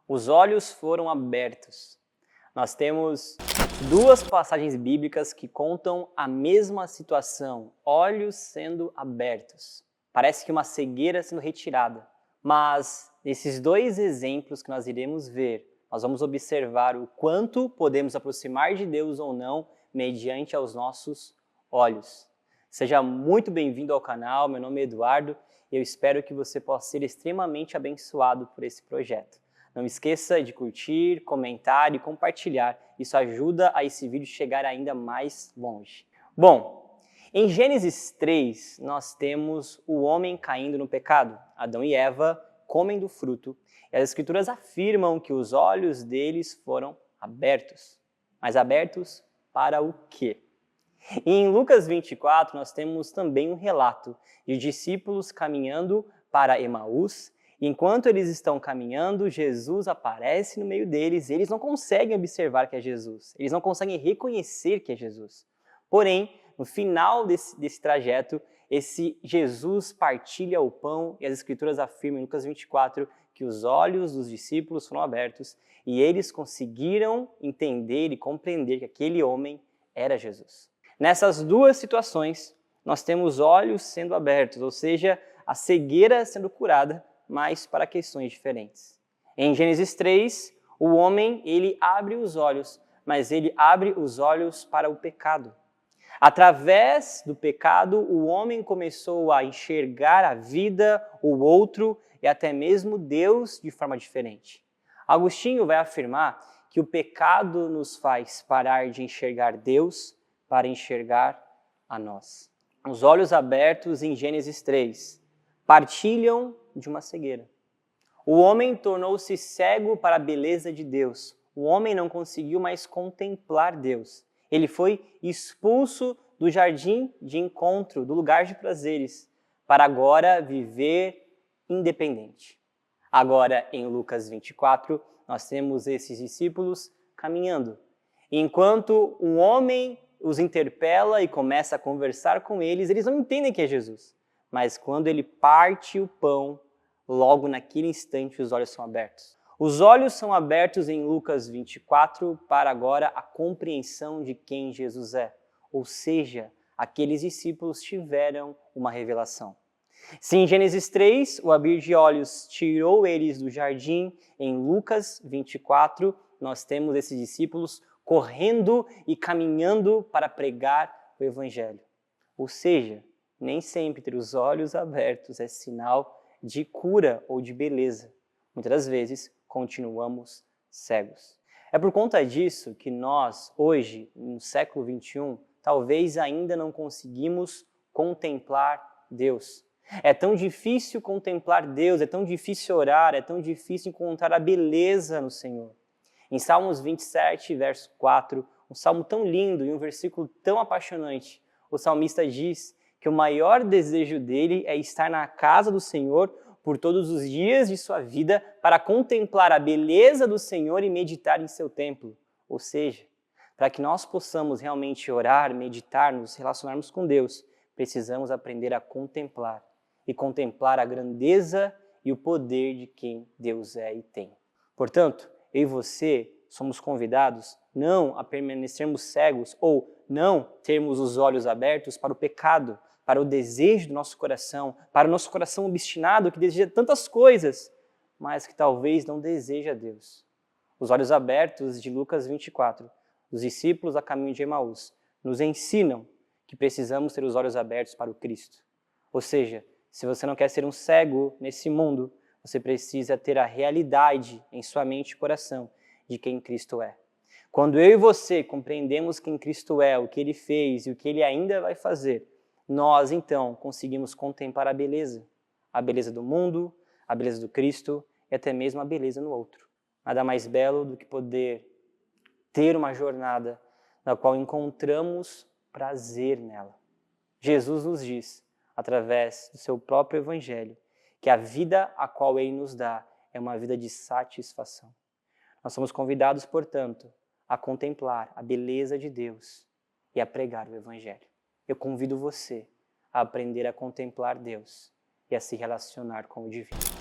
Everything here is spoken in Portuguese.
Os olhos foram abertos. Nós temos duas passagens bíblicas que contam a mesma situação, olhos sendo abertos. Parece que uma cegueira sendo retirada. Mas nesses dois exemplos que nós iremos ver, nós vamos observar o quanto podemos aproximar de Deus ou não mediante aos nossos olhos. Seja muito bem-vindo ao canal, meu nome é Eduardo e eu espero que você possa ser extremamente abençoado por esse projeto. Não esqueça de curtir, comentar e compartilhar, isso ajuda a esse vídeo chegar ainda mais longe. Bom, em Gênesis 3 nós temos o homem caindo no pecado. Adão e Eva comem do fruto e as escrituras afirmam que os olhos deles foram abertos. Mas abertos para o quê? E em Lucas 24 nós temos também um relato de discípulos caminhando para Emaús. E enquanto eles estão caminhando, Jesus aparece no meio deles e eles não conseguem observar que é Jesus. Eles não conseguem reconhecer que é Jesus. Porém, no final desse trajeto, esse Jesus partilha o pão e as escrituras afirmam em Lucas 24 que os olhos dos discípulos foram abertos e eles conseguiram entender e compreender que aquele homem era Jesus. Nessas duas situações, nós temos olhos sendo abertos, ou seja, a cegueira sendo curada, mas para questões diferentes. Em Gênesis 3, o homem ele abre os olhos, mas ele abre os olhos para o pecado. Através do pecado, o homem começou a enxergar a vida, o outro e até mesmo Deus de forma diferente. Agostinho vai afirmar que o pecado nos faz parar de enxergar Deus para enxergar a nós. Os olhos abertos em Gênesis 3 partilham de uma cegueira. O homem tornou-se cego para a beleza de Deus. O homem não conseguiu mais contemplar Deus. Ele foi expulso do jardim de encontro, do lugar de prazeres, para agora viver independente. Agora, em Lucas 24, nós temos esses discípulos caminhando. E enquanto um homem os interpela e começa a conversar com eles, eles não entendem que é Jesus. Mas quando ele parte o pão, logo naquele instante os olhos são abertos. Os olhos são abertos em Lucas 24 para agora a compreensão de quem Jesus é. Ou seja, aqueles discípulos tiveram uma revelação. Se em Gênesis 3 o abrir de olhos tirou eles do jardim, em Lucas 24 nós temos esses discípulos correndo e caminhando para pregar o Evangelho. Ou seja, nem sempre ter os olhos abertos é sinal de cura ou de beleza. Muitas das vezes, continuamos cegos. É por conta disso que nós, hoje, no século XXI, talvez ainda não conseguimos contemplar Deus. É tão difícil contemplar Deus, é tão difícil orar, é tão difícil encontrar a beleza no Senhor. Em Salmos 27, verso 4, um salmo tão lindo e um versículo tão apaixonante, o salmista diz que o maior desejo dele é estar na casa do Senhor por todos os dias de sua vida para contemplar a beleza do Senhor e meditar em seu templo. Ou seja, para que nós possamos realmente orar, meditar, nos relacionarmos com Deus, precisamos aprender a contemplar e contemplar a grandeza e o poder de quem Deus é e tem. Portanto, eu e você somos convidados não a permanecermos cegos ou não termos os olhos abertos para o pecado, para o desejo do nosso coração, para o nosso coração obstinado que deseja tantas coisas, mas que talvez não deseja Deus. Os olhos abertos de Lucas 24, dos discípulos a caminho de Emaús, nos ensinam que precisamos ter os olhos abertos para o Cristo. Ou seja, se você não quer ser um cego nesse mundo, você precisa ter a realidade em sua mente e coração de quem Cristo é. Quando eu e você compreendemos quem Cristo é, o que Ele fez e o que Ele ainda vai fazer, nós então conseguimos contemplar a beleza do mundo, a beleza do Cristo e até mesmo a beleza no outro. Nada mais belo do que poder ter uma jornada na qual encontramos prazer nela. Jesus nos diz, através do seu próprio Evangelho, que a vida a qual Ele nos dá é uma vida de satisfação. Nós somos convidados, portanto, a contemplar a beleza de Deus e a pregar o Evangelho. Eu convido você a aprender a contemplar Deus e a se relacionar com o divino.